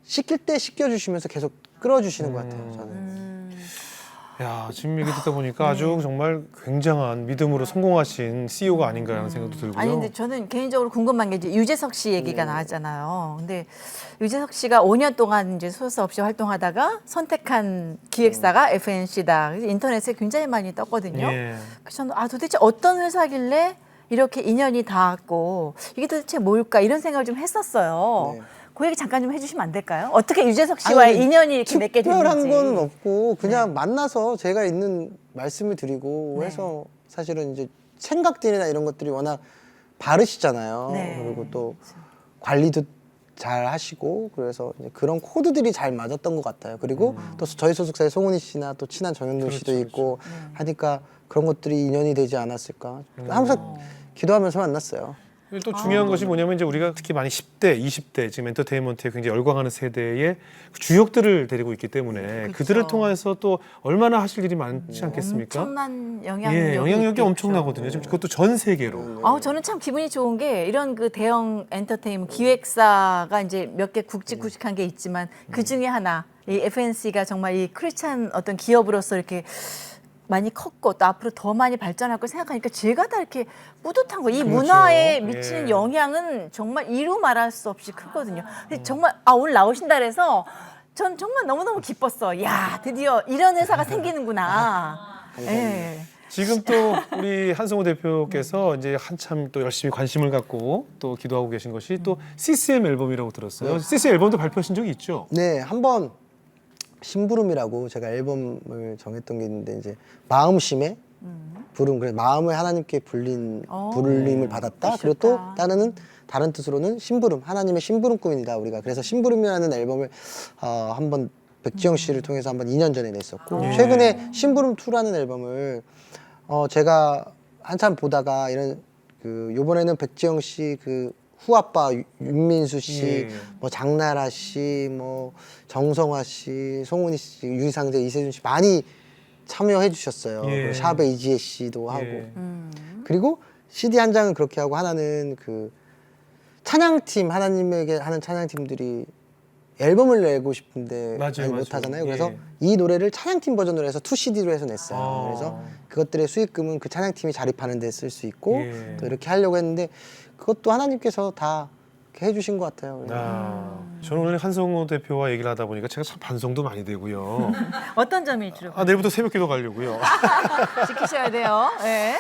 씻길 때 씻겨주시면서 계속 끌어주시는 것 같아요. 저는. 야, 지금 얘기 듣다 보니까 아주 정말 굉장한 믿음으로 성공하신 CEO가 아닌가라는 생각도 들고요. 아니 근데 저는 개인적으로 궁금한 게 이제 유재석 씨 얘기가 나왔잖아요. 근데 유재석 씨가 5년 동안 이제 소속 없이 활동하다가 선택한 기획사가 FNC다. 그래서 인터넷에 굉장히 많이 떴거든요. 예. 그래서 저는 도대체 어떤 회사길래 이렇게 인연이 닿았고 이게 도대체 뭘까 이런 생각을 좀 했었어요. 네. 그 얘기 잠깐 좀 해주시면 안 될까요? 어떻게 유재석 씨와의 아니, 인연이 이렇게 맺게 됐는지. 특별한 거는 없고 그냥 만나서 제가 있는 말씀을 드리고 해서 사실은 이제 생각들이나 이런 것들이 워낙 바르시잖아요. 네. 그리고 또 관리도 잘 하시고 그래서 이제 그런 코드들이 잘 맞았던 것 같아요. 그리고 또 저희 소속사의 송은희 씨나 또 친한 정현동 씨도 있고 하니까 그런 것들이 인연이 되지 않았을까. 항상 기도하면서 만났어요. 또 중요한 것이 뭐냐면 이제 우리가 특히 많이 10대, 20대 지금 엔터테인먼트에 굉장히 열광하는 세대의 주역들을 데리고 있기 때문에 그들을 통해서 또 얼마나 하실 일이 많지 않겠습니까? 엄청난 영향력이 예, 영향력이 있겠죠. 엄청나거든요. 지금 그것도 전 세계로. 저는 참 기분이 좋은 게 이런 그 대형 엔터테인먼트 기획사가 이제 몇 개 굵직굵직한 게 있지만 그 중에 하나 이 FNC가 정말 이 크리스찬 어떤 기업으로서 이렇게 많이 컸고 또 앞으로 더 많이 발전할 걸 생각하니까 제가 다 이렇게 뿌듯한 거. 이 문화에 미치는 예. 영향은 정말 이루 말할 수 없이 크거든요. 근데 정말 오늘 나오신다 그래서 전 정말 너무너무 기뻤어. 야 드디어 이런 회사가 생기는구나. 예. 지금 또 우리 한성호 대표께서 이제 한참 또 열심히 관심을 갖고 또 기도하고 계신 것이 또 CCM 앨범이라고 들었어요. CCM 앨범도 발표하신 적이 있죠? 네, 한번 심부름이라고 제가 앨범을 정했던 게 있는데 이제 마음심에 부름 그래서 마음을 하나님께 부름을 받았다. 그리고 또 다른 뜻으로는 심부름 하나님의 심부름 꿈이다 우리가 그래서 심부름이라는 앨범을 한번 백지영 씨를 통해서 한번 2년 전에 냈었고 최근에 심부름 2라는 앨범을 제가 한참 보다가 이런 그 요번에는 백지영 씨 그 후아빠 윤민수 씨, 예. 뭐 장나라 씨, 뭐 정성화 씨, 송은이 씨, 유희상제, 이세준 씨 많이 참여해 주셨어요. 예. 그리고 샵의 이지혜 씨도 하고. 예. 그리고 CD 한 장은 그렇게 하고 하나는 그 찬양팀, 하나님에게 하는 찬양팀들이 앨범을 내고 싶은데 맞아요, 많이 맞아요. 못 하잖아요. 예. 그래서 이 노래를 찬양팀 버전으로 해서 2CD로 해서 냈어요. 아. 그래서 그것들의 수익금은 그 찬양팀이 자립하는 데 쓸 수 있고 예. 또 이렇게 하려고 했는데 그것도 하나님께서 다 이렇게 해주신 것 같아요. 그래서 저는 오늘 한성호 대표와 얘기를 하다 보니까 제가 참 반성도 많이 되고요. 어떤 점이 주로 내일부터 새벽기도 가려고요. 지키셔야 돼요. 네.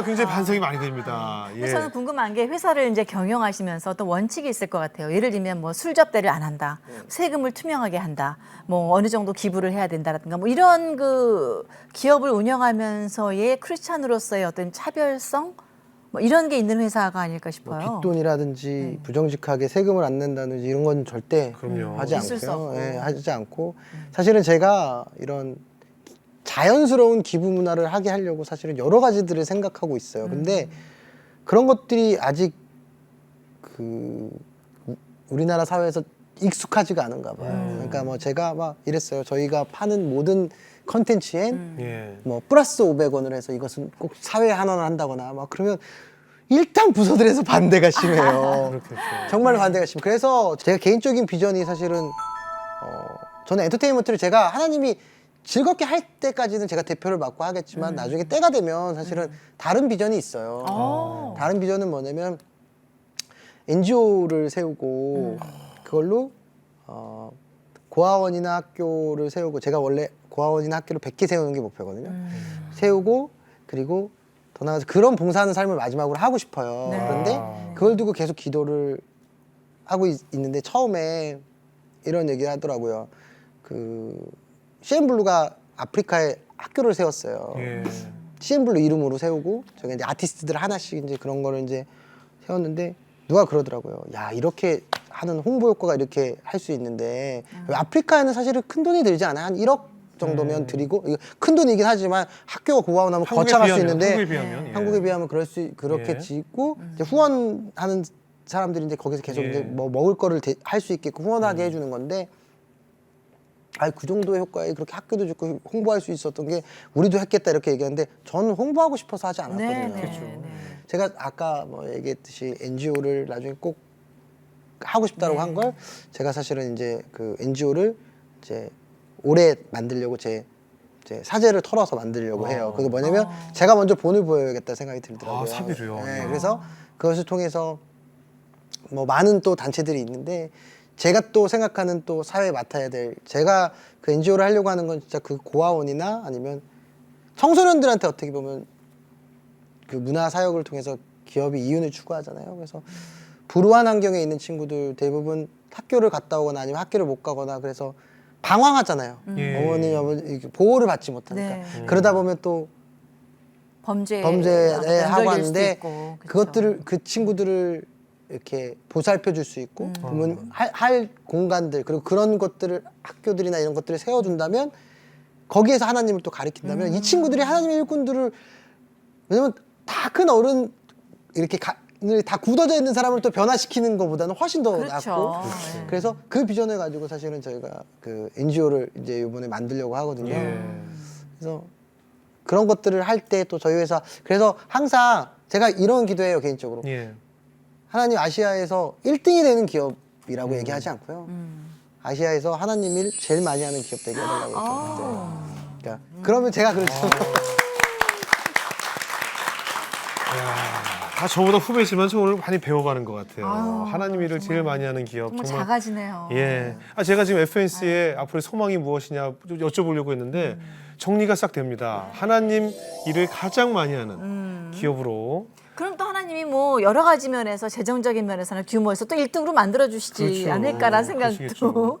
굉장히 반성이 많이 됩니다. 예. 저는 궁금한 게 회사를 이제 경영하시면서 어떤 원칙이 있을 것 같아요. 예를 들면 뭐 술 접대를 안 한다, 세금을 투명하게 한다, 뭐 어느 정도 기부를 해야 된다라든가 뭐 이런 그 기업을 운영하면서의 크리스찬으로서의 어떤 차별성 뭐 이런 게 있는 회사가 아닐까 뭐 싶어요. 뒷돈이라든지 부정직하게 세금을 안 낸다든지 이런 건 절대 그럼요. 하지 있을 수 않고요. 없고. 예, 하지 않고 사실은 제가 이런 자연스러운 기부 문화를 하게 하려고 사실은 여러 가지들을 생각하고 있어요. 근데 그런 것들이 아직 그 우리나라 사회에서 익숙하지가 않은가 봐요. 그러니까 뭐 제가 막 이랬어요. 저희가 파는 모든 컨텐츠엔 예. 뭐 플러스 500원을 해서 이것은 꼭 사회 환원을 한다거나 막 그러면 일단 부서들에서 반대가 심해요. 그렇겠죠. 정말 반대가 심. 그래서 제가 개인적인 비전이 사실은 저는 엔터테인먼트를 제가 하나님이 즐겁게 할 때까지는 제가 대표를 맡고 하겠지만 나중에 때가 되면 사실은 다른 비전이 있어요. 다른 비전은 뭐냐면 NGO를 세우고 그걸로 고아원이나 학교를 세우고 제가 원래 고아원이나 학교를 100개 세우는 게 목표거든요. 세우고 그리고 더 나아가서 그런 봉사하는 삶을 마지막으로 하고 싶어요. 네. 그런데 그걸 두고 계속 기도를 하고 있는데 처음에 이런 얘기를 하더라고요. 그 CN블루가 아프리카에 학교를 세웠어요. 예. CN블루 이름으로 세우고 저기 이제 아티스트들 하나씩 이제 그런 거를 이제 세웠는데 누가 그러더라고요. 야, 이렇게 하는 홍보 효과가 이렇게 할 수 있는데 아프리카에는 사실은 큰 돈이 들지 않아요. 한 1억 정도면 드리고 이거 큰 돈이긴 하지만 학교가 고아원하면 거쳐갈 수 있는데 한국에 비하면, 예. 한국에 비하면 그렇게 예. 짓고 이제 후원하는 사람들이 이제 거기서 계속 예. 이제 뭐 먹을 거를 할 수 있게끔 후원하게 해주는 건데 그 정도의 효과에 그렇게 학교도 짓고 홍보할 수 있었던 게 우리도 했겠다 이렇게 얘기하는데 저는 홍보하고 싶어서 하지 않았거든요. 네, 네, 네. 제가 아까 뭐 얘기했듯이 NGO를 나중에 꼭 하고 싶다고 한 걸 제가 사실은 이제 그 NGO를 이제 올해 만들려고 제 사재를 털어서 만들려고 해요. 그게 뭐냐면 제가 먼저 본을 보여야겠다 생각이 들더라고요. 사비로요? 네, 그래서 그것을 통해서 뭐 많은 또 단체들이 있는데 제가 또 생각하는 또 사회에 맡아야 될 제가 그 NGO를 하려고 하는 건 진짜 그 고아원이나 아니면 청소년들한테 어떻게 보면 그 문화 사역을 통해서 기업이 이윤을 추구하잖아요. 그래서 불우한 환경에 있는 친구들 대부분 학교를 갔다 오거나 아니면 학교를 못 가거나 그래서 방황하잖아요. 예. 어머니 아버지 이렇게 보호를 받지 못하니까 네. 그러다 보면 또 범죄에 하고 연결될 수도 하는데 있고, 그쵸. 그것들을 그 친구들을 이렇게 보살펴 줄 수 있고 부모님 할 공간들 그리고 그런 것들을 학교들이나 이런 것들을 세워준다면 거기에서 하나님을 또 가리킨다면 이 친구들이 하나님의 일꾼들을 왜냐면 다 큰 어른 이렇게 다 굳어져 있는 사람을 또 변화시키는 것보다는 훨씬 더 그렇죠. 낫고 네. 그래서 그 비전을 가지고 사실은 저희가 그 NGO를 이제 이번에 만들려고 하거든요. 예. 그래서 그런 것들을 할 때 또 저희 회사 그래서 항상 제가 이런 기도해요 개인적으로 예. 하나님 아시아에서 1등이 되는 기업이라고 얘기하지 않고요. 아시아에서 하나님 일 제일 많이 하는 기업 되게 해달라고 했죠. 그러니까 그러면 제가 그렇죠. 저보다 후배지만 저 오늘 많이 배워가는 것 같아요. 하나님 일을 제일 많이 하는 기업. 정말 작아지네요. 예. 제가 지금 FNC의 앞으로의 소망이 무엇이냐 좀 여쭤보려고 했는데 정리가 싹 됩니다. 하나님 일을 가장 많이 하는 기업으로. 그럼 또 하나님이 뭐 여러 가지 면에서 재정적인 면에서는 규모에서 또 1등으로 만들어 주시지 그렇죠. 않을까라는 생각도 그러시겠죠.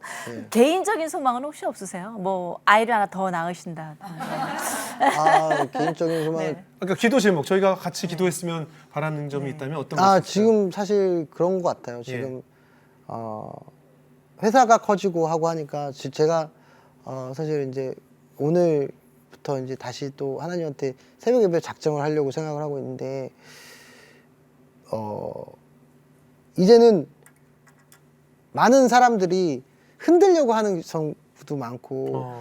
개인적인 소망은 혹시 없으세요? 뭐 아이를 하나 더 낳으신다. 개인적인 소망을 그러니까 기도 제목 저희가 같이 기도했으면 바라는 점이 있다면 어떤 것이 있어요? 지금 사실 그런 것 같아요. 지금 회사가 커지고 하고 하니까 제가 사실 이제 오늘부터 이제 다시 또 하나님한테 새벽 예배 작정을 하려고 생각을 하고 있는데 이제는 많은 사람들이 흔들려고 하는 성도 많고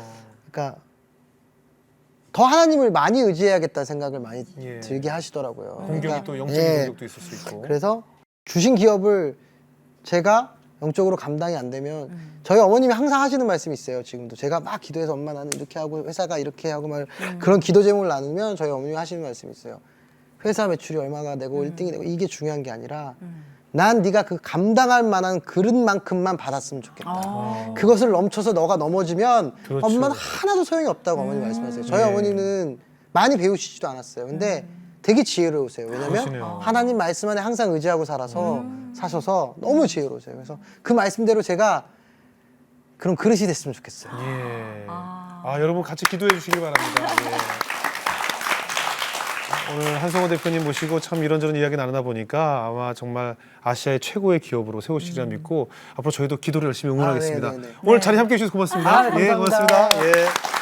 그러니까 더 하나님을 많이 의지해야겠다는 생각을 많이 예. 들게 하시더라고요. 공격이 그러니까, 또 영적인 예. 공격도 있을 수 있고. 그래서 주신 기업을 제가 영적으로 감당이 안 되면 저희 어머님이 항상 하시는 말씀이 있어요. 지금도 제가 막 기도해서 엄마 나는 이렇게 하고 회사가 이렇게 하고 막 그런 기도 제목을 나누면 저희 어머님이 하시는 말씀이 있어요. 회사 매출이 얼마가 되고 1등이 되고 이게 중요한 게 아니라 난 네가 그 감당할 만한 그릇만큼만 받았으면 좋겠다. 그것을 넘쳐서 너가 넘어지면 그렇죠. 엄마는 하나도 소용이 없다고 어머니 말씀하세요. 저희 어머니는 많이 배우시지도 않았어요. 근데 되게 지혜로우세요. 왜냐면 그러시네요. 하나님 말씀 안에 항상 의지하고 살아서 사셔서 너무 지혜로우세요. 그래서 그 말씀대로 제가 그런 그릇이 됐으면 좋겠어요. 예. 여러분 같이 기도해 주시기 바랍니다. 예. 오늘 한성호 대표님 모시고 참 이런저런 이야기 나누다 보니까 아마 정말 아시아의 최고의 기업으로 세우시리라 믿고 앞으로 저희도 기도를 열심히 응원하겠습니다. 네네네. 오늘 자리 함께해 주셔서 고맙습니다. 감사합니다. 예, 고맙습니다. 예.